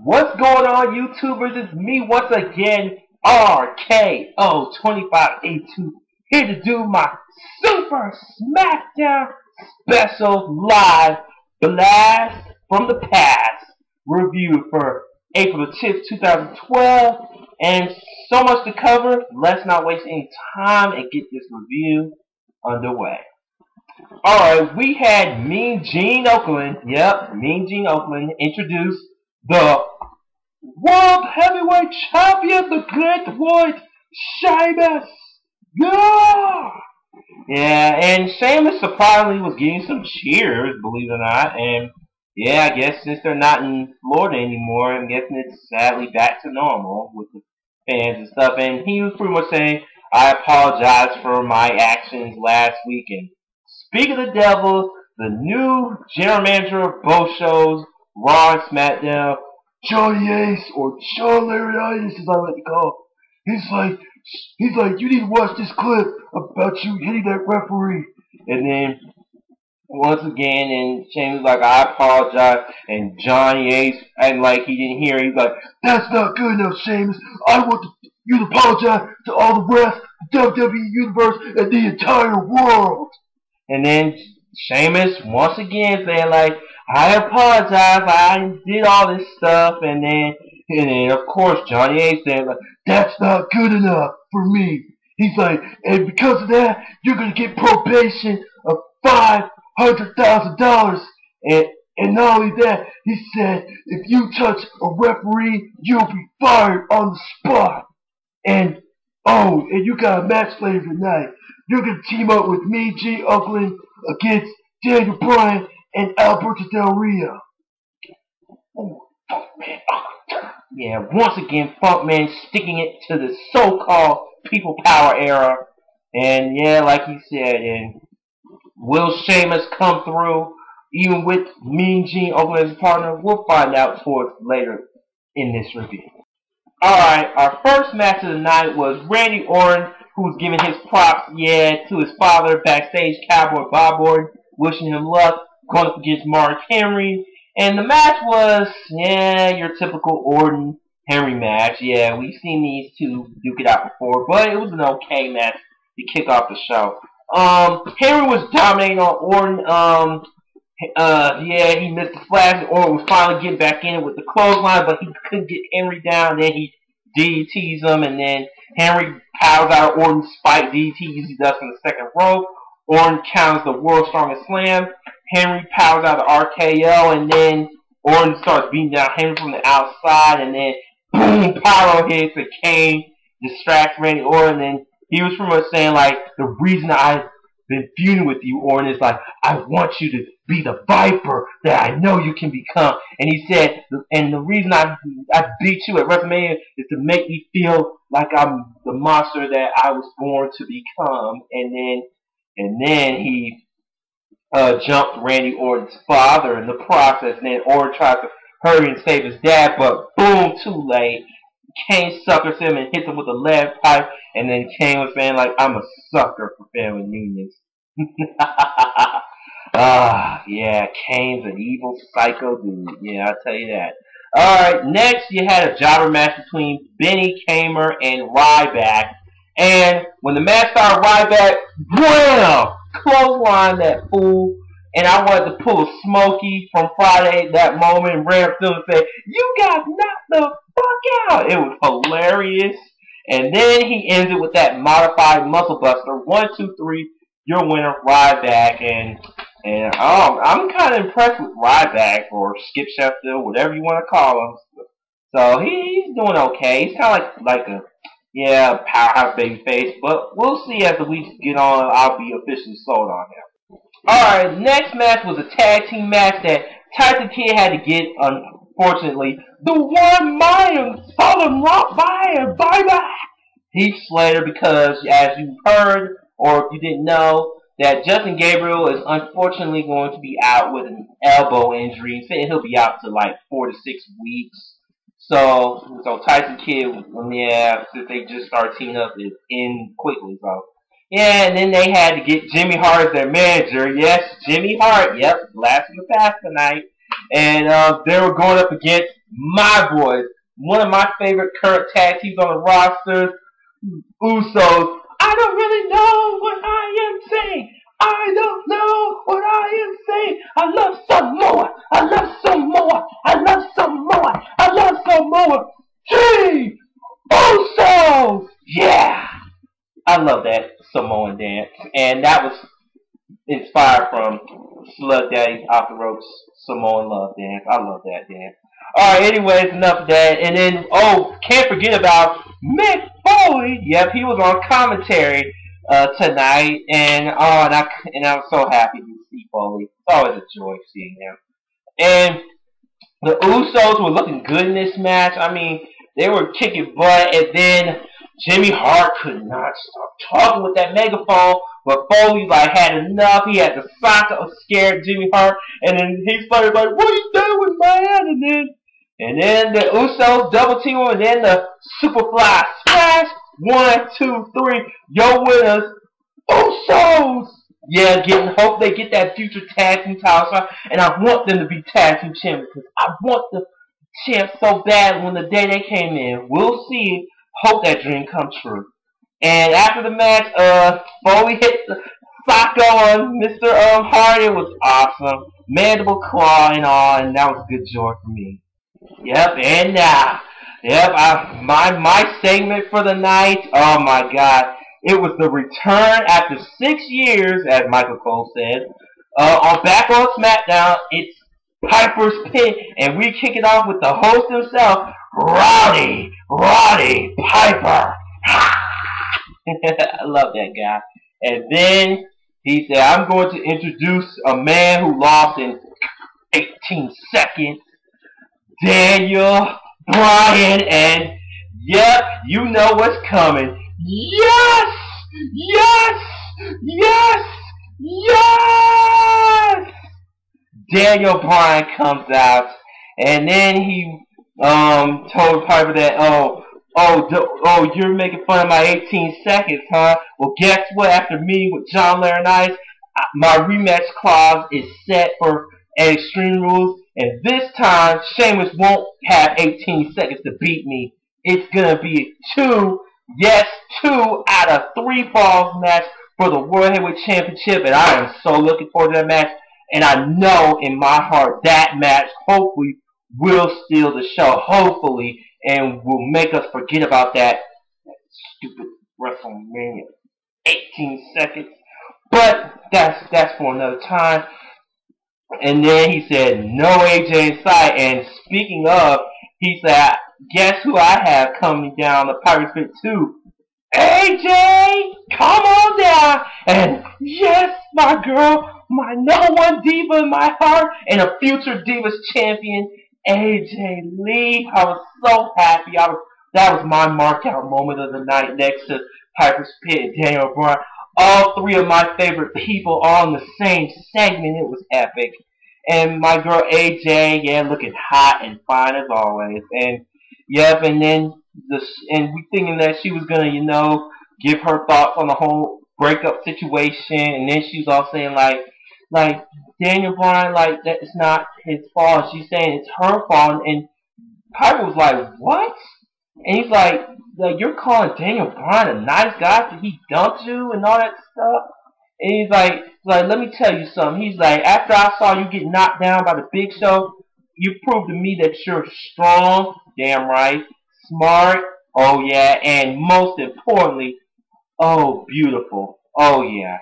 What's going on, YouTubers? It's me once again, RKO2582, here to do my Super Smackdown special live blast from the past review for April the 10th, 2012, and so much to cover. Let's not waste any time and get this review underway. Alright, we had Mean Gene Okerlund, Mean Gene Okerlund, introduce the World Heavyweight Champion, the Great White Sheamus. Yeah, and Sheamus surprisingly was getting some cheers, believe it or not. And yeah, I guess since they're not in Florida anymore, I'm guessing it's sadly back to normal with the fans and stuff. And he was pretty much saying, I apologize for my actions last week. And speaking of the devil, the new general manager of both shows, Raw and SmackDown, Johnny Ace, or John Laurinaitis as I like to call him. He's like, you need to watch this clip about you hitting that referee. And then, once again, and Shane was like, I apologize. And Johnny Ace, and like he didn't hear, he's like, that's not good enough, Sheamus. I want you to apologize to all the rest, the WWE Universe, and the entire world. And then Sheamus, once again, saying like, I apologize, I did all this stuff, and then of course Johnny A said like, that's not good enough for me. He's like, and because of that, you're gonna get probation of $500,000, and not only that, he said, if you touch a referee, you'll be fired on the spot. And oh, and you got a match later tonight. You're gonna team up with me, G. Okerlund, against Daniel Bryan and Alberto Del Rio. Oh, Funkman. Yeah, once again, Funkman sticking it to the so-called people power era. And yeah, like he said, and will Sheamus come through, even with Mean Gene Okerlund as a partner? We'll find out towards later in this review. Alright, our first match of the night was Randy Orton, who was giving his props, to his father, backstage, Cowboy Bob Orton, wishing him luck, going up against Mark Henry. And the match was, your typical Orton-Henry match. Yeah, we've seen these two duke it out before, but it was an okay match to kick off the show. Henry was dominating on Orton. He missed the flash. Orton was finally getting back in it with the clothesline, but he couldn't get Henry down. Then he DDTs him, and then Henry powers out of Orton's spike DDT he does from the second rope. Orton counters the World's Strongest Slam. Henry powers out the RKO, and then Orton starts beating down Henry from the outside, and then boom, pyro hits, and Kane distracts Randy Orton, and he was pretty much saying like, the reason I've been feuding with you, Orton, is like, I want you to be the Viper that I know you can become. And he said, and the reason I beat you at WrestleMania is to make me feel like I'm the monster that I was born to become. And then he jumped Randy Orton's father in the process, and then Orton tried to hurry and save his dad, but boom, too late. Kane suckers him and hits him with a lead pipe, and then Kane was saying like, I'm a sucker for family unions. Kane's an evil psycho dude. Yeah, I'll tell you that. Alright, next you had a jobber match between Benny Kamer and Ryback. And when the match started, Ryback, wham! Clothesline that fool. And I wanted to pull a Smokey from Friday that moment and ran up to him and say, you got knocked the fuck out. It was hilarious. And then he ends it with that modified muscle buster. 1, 2, 3, your winner, Ryback. And I'm kind of impressed with Ryback, or Skip Sheffield, whatever you want to call him. So he's doing okay. He's kind of like a powerhouse babyface, but we'll see as the weeks get on. I'll be officially sold on him. Alright, next match was a tag team match that Tyson Kidd had to get, unfortunately. The one Mayan Southern Rock Mayan, baby! Heath Slater, because as you heard, or if you didn't know, that Justin Gabriel is unfortunately going to be out with an elbow injury, saying he'll be out to like 4 to 6 weeks. So Tyson Kidd, since they just started teaming up, is in quickly. So and then they had to get Jimmy Hart as their manager. Yes, Jimmy Hart. Yep, last in the past tonight. And they were going up against my boys, one of my favorite current tag teams on the roster, Usos. I don't really know what I am saying. I don't know what I am saying. I love Samoa. I love Samoa. I love Samoa. I love Samoa. Gee, Usos. Yeah, I love that Samoan dance, and that was inspired from Slug Daddy's Off the Ropes Samoan Love dance. I love that dance. Alright, anyways, enough of that. And then, can't forget about Mick Foley. Yep, he was on commentary tonight. And I was so happy to see Foley. It's always a joy seeing him. And the Usos were looking good in this match. I mean, they were kicking butt. And then Jimmy Hart could not stop talking with that megaphone. But Foley had enough. He had to sock a scared Jimmy Hart. And then he started like, what are you doing, man? And then the Usos double team him, and then the Superfly splash. 1, 2, 3. Your winners, Usos. Yeah, hope they get that future tag team title shot. And I want them to be tag team champions because I want the champs so bad when the day they came in. We'll see. Hope that dream comes true. And after the match, Foley hit the sock on Mr. Hart. It was awesome. Mandible claw and all, and that was a good joy for me. Yep, and now, my segment for the night, oh my God, it was the return after 6 years, as Michael Cole said, back on SmackDown. It's Piper's Pit, and we kick it off with the host himself, Roddy Piper. I love that guy. And then he said, I'm going to introduce a man who lost in 18 seconds, Daniel Bryan. And yep, you know what's coming. Yes! Daniel Bryan comes out, and then he told Piper that, you're making fun of my 18 seconds, huh? Well, guess what? After meeting with John Laurinaitis, my rematch clause is set for Extreme Rules, and this time, Sheamus won't have 18 seconds to beat me. It's gonna be 2 out of 3 falls match for the World Heavyweight Championship, and I am so looking forward to that match. And I know in my heart that match hopefully will steal the show, hopefully, and will make us forget about that stupid WrestleMania 18 seconds. But that's for another time. And then he said, no AJ in sight. And speaking of, he said, guess who I have coming down the Pirates Pit too? AJ! Come on down! And yes, my girl, my number one diva in my heart, and a future Divas champion, AJ Lee. I was so happy. That was my mark-out moment of the night next to Piper's Pit and Daniel Bryan. All 3 of my favorite people all in the same segment. It was epic. And my girl AJ, looking hot and fine as always. And yep, and then we thinking that she was gonna, give her thoughts on the whole breakup situation. And then she was all saying like Daniel Bryan, that it's not his fault. She's saying it's her fault. And Piper was like, what? And he's like you're calling Daniel Bryan a nice guy because he dumped you and all that stuff. And he's like, let me tell you something. He's like, after I saw you get knocked down by the Big Show, you proved to me that you're strong, damn right, smart, oh yeah, and most importantly, oh beautiful, oh yeah.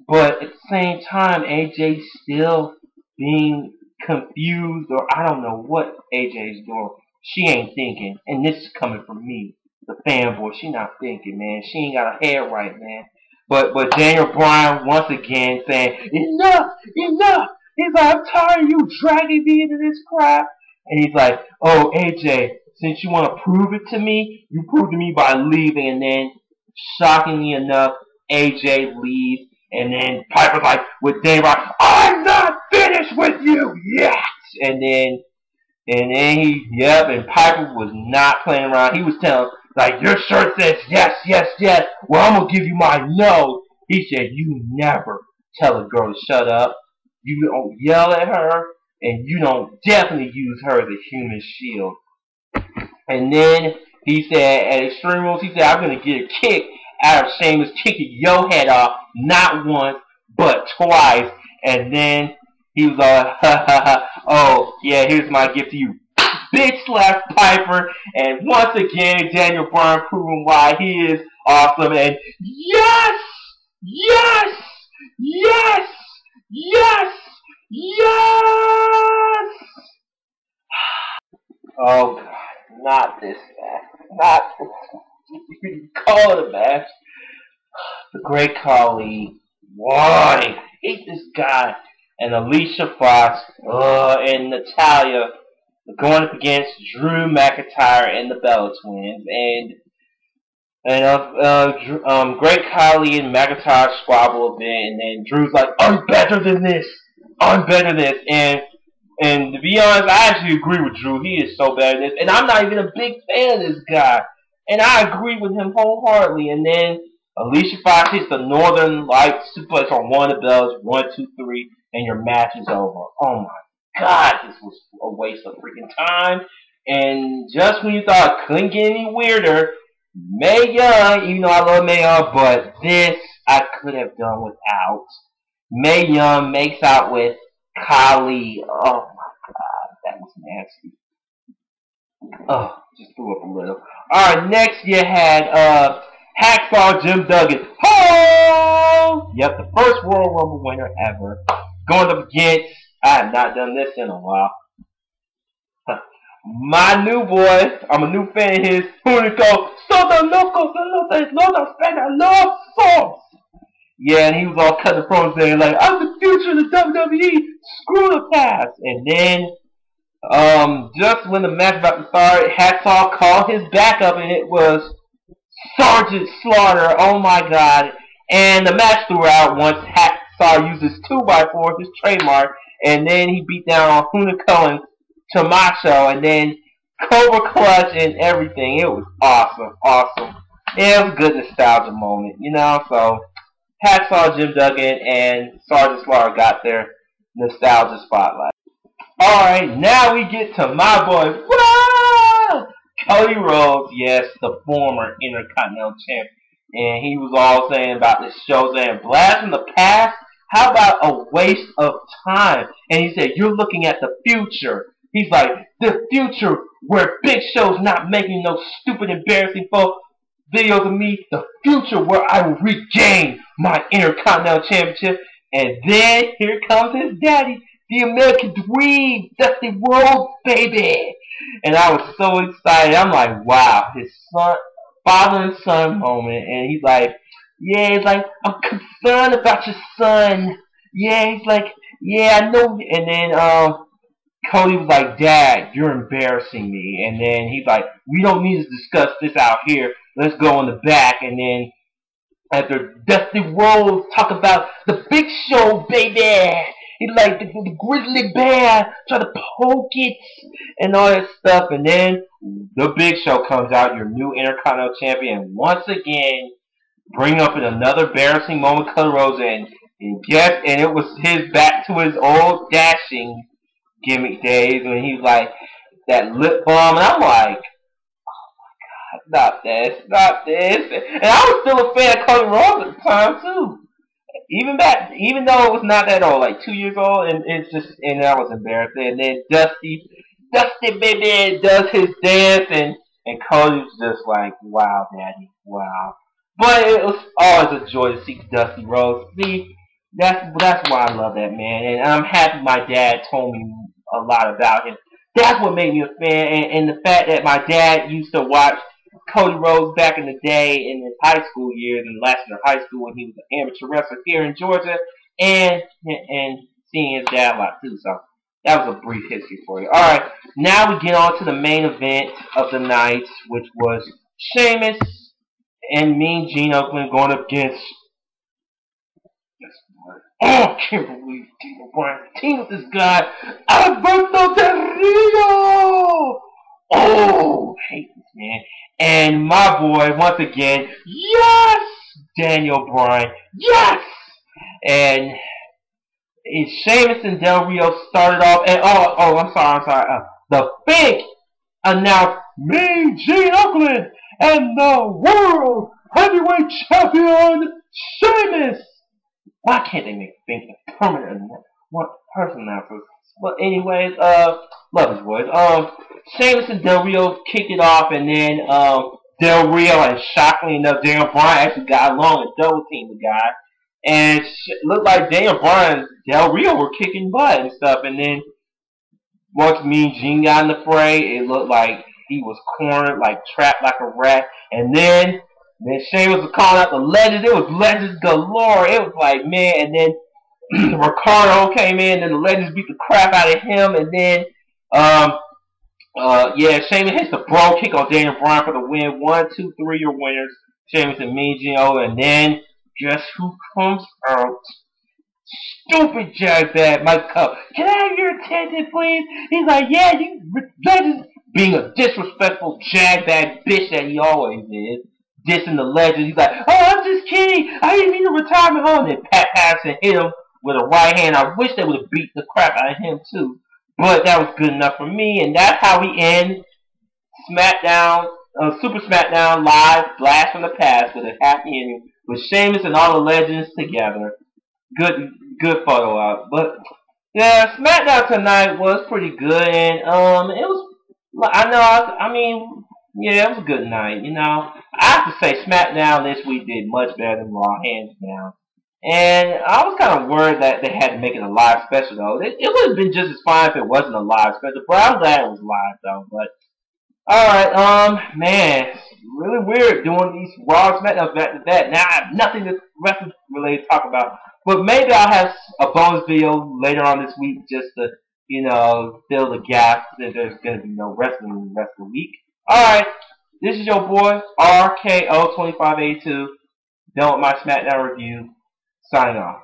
But at the same time, AJ's still being confused, or I don't know what AJ's doing. She ain't thinking, and this is coming from me, the fanboy. She not thinking, man. She ain't got her head right, man. But Daniel Bryan once again saying, enough. He's like, I'm tired of you dragging me into this crap. And he's like, oh, AJ, since you want to prove it to me, you prove to me by leaving. And then, shockingly enough, AJ leaves. And then Piper's like, with Daniel Bryan, I'm not finished with you yet. And then and Piper was not playing around. He was telling, your shirt says yes. Well, I'm going to give you my no. He said, you never tell a girl to shut up. You don't yell at her. and you don't definitely use her as a human shield. And then he said at Extreme Rules, he said, I'm going to get a kick out of Sheamus kicking your head off, not once, but twice. And then he was ha ha ha, oh, yeah, here's my gift to you. Bitch slash Piper. And once again, Daniel Bryan proving why he is awesome. And yes! Yes! Yes! Yes! Yes! Oh, God. Not this match. Not this. You call it a match. The Great Khali. Why? I hate this guy. And Alicia Fox and Natalya going up against Drew McIntyre and the Bella Twins. And Great Khali and McIntyre squabble a bit. And then Drew's like, I'm better than this. I'm better than this. And to be honest, I actually agree with Drew. He is so bad at this. And I'm not even a big fan of this guy. And I agree with him wholeheartedly. And then Alicia Fox hits the Northern Light suplex on one of the bells. 1, 2, 3. And your match is over. Oh my God. This was a waste of freaking time. And just when you thought it couldn't get any weirder, Mae Young, even though I love Mae Young, but this I could have done without. Mae Young makes out with Khali. Oh my God, that was nasty. Oh, just threw up a little. Alright, next you had Hacksaw Jim Duggan. Oh! Yep, the first Royal Rumble winner ever. Going up against, I have not done this in a while. My new boy, I'm a new fan of his, Hunico. Soda Loco, no sauce. Yeah, and he was all cutting the promos saying like, I'm the future of the WWE. Screw the past. And then, just when the match about to start, Hacksaw called his backup, and it was Sergeant Slaughter. Oh my God! And the match throughout once Hacksaw uses 2x4, his trademark, and then he beat down on Hunico and Camacho, and then Cobra Clutch and everything. It was awesome, awesome. Yeah, it was a good nostalgia moment, you know. So Hacksaw Jim Duggan and Sergeant Slaughter got their nostalgia spotlight. Alright, now we get to my boy, whoa! Cody Rhodes, yes, the former Intercontinental Champ. And he was all saying about this show, saying, blast from the past? How about a waste of time? And he said, you're looking at the future. He's like, the future where Big Show's not making no stupid, embarrassing videos of me. The future where I will regain my Intercontinental Championship. And then here comes his daddy, the American Dream, Dusty Rhodes, baby. And I was so excited. I'm like, wow, his son, father and son moment. And he's like, yeah, he's like, I'm concerned about your son. Yeah, he's like, yeah, I know. And then Cody was like, Dad, you're embarrassing me. And then he's like, we don't need to discuss this out here. Let's go in the back. And then after Dusty Rhodes talk about the Big Show, baby. He like the grizzly bear, try to poke it and all that stuff. And then the Big Show comes out, your new Intercontinental Champion. Once again, bring up in another embarrassing moment, Cody Rhodes, and it was his back to his old dashing gimmick days when he was like that lip balm, and I'm like, oh my God, not this. And I was still a fan of Cody Rhodes at the time too. Even though it was not that old, like 2 years old, and that was embarrassing. And then Dusty baby does his dance, and Cody's just like, wow, Daddy, wow. But it was always a joy to see Dusty Rhodes. See, that's why I love that man, and I'm happy my dad told me a lot about him. That's what made me a fan, and the fact that my dad used to watch Cody Rhodes back in the day in his high school years, in Lassiter High School when he was an amateur wrestler here in Georgia, and seeing his dad a lot too. So that was a brief history for you. Alright, now we get on to the main event of the night, which was Sheamus and Mean Gene Oakland going up against, oh, I can't believe Daniel Bryan teamed with this guy, Alberto Del Rio! Oh, I hate this man. And my boy, once again, yes! Daniel Bryan, yes! And Sheamus and Del Rio started off, and I'm sorry. The Fink announced Mean Gene Oakland and the World Heavyweight Champion Sheamus. Why can't they make Fink a permanent one person announcer? But anyways, love his voice. Sheamus and Del Rio kicked it off, and then Del Rio and shockingly enough, Daniel Bryan actually got along and double teamed the guy. And it looked like Daniel Bryan and Del Rio were kicking butt and stuff. And then once Mean Gene got in the fray, it looked like he was cornered, like trapped like a rat. And then Sheamus was calling out the legends. It was legends galore. It was like, man. And then Ricardo came in, and the legends beat the crap out of him. And then, Sheamus hits the bro kick on Daniel Bryan for the win. 1, 2, 3, your winners. Sheamus and Mean Gene. And then, guess who comes out? Stupid jagbag Mike Cup. Can I have your attention, please? He's like, yeah, you legends. Being a disrespectful jagbag bitch that he always is. Dissing the legend. He's like, oh, I'm just kidding. I didn't mean to retire my home. And Pat Patterson hit him with a right hand. I wish they would have beat the crap out of him, too. But that was good enough for me. And that's how we end SmackDown, Super Smackdown Live, Blast from the Past with a happy ending with Sheamus and all the legends together. Good photo op. But yeah, SmackDown tonight was pretty good, and it was. Yeah, it was a good night. You know, I have to say SmackDown this week did much better than Raw, hands down. And I was kind of worried that they had to make it a live special though. It would have been just as fine if it wasn't a live special, but I'm glad it was live though. But alright, man, it's really weird doing these Raw SmackDowns back to back. Now I have nothing to wrestling related to talk about. But maybe I'll have a bonus video later on this week just to, fill the gap since there's going to be no wrestling the rest of the week. Alright, this is your boy, RKO2582, done with my SmackDown review, signing off.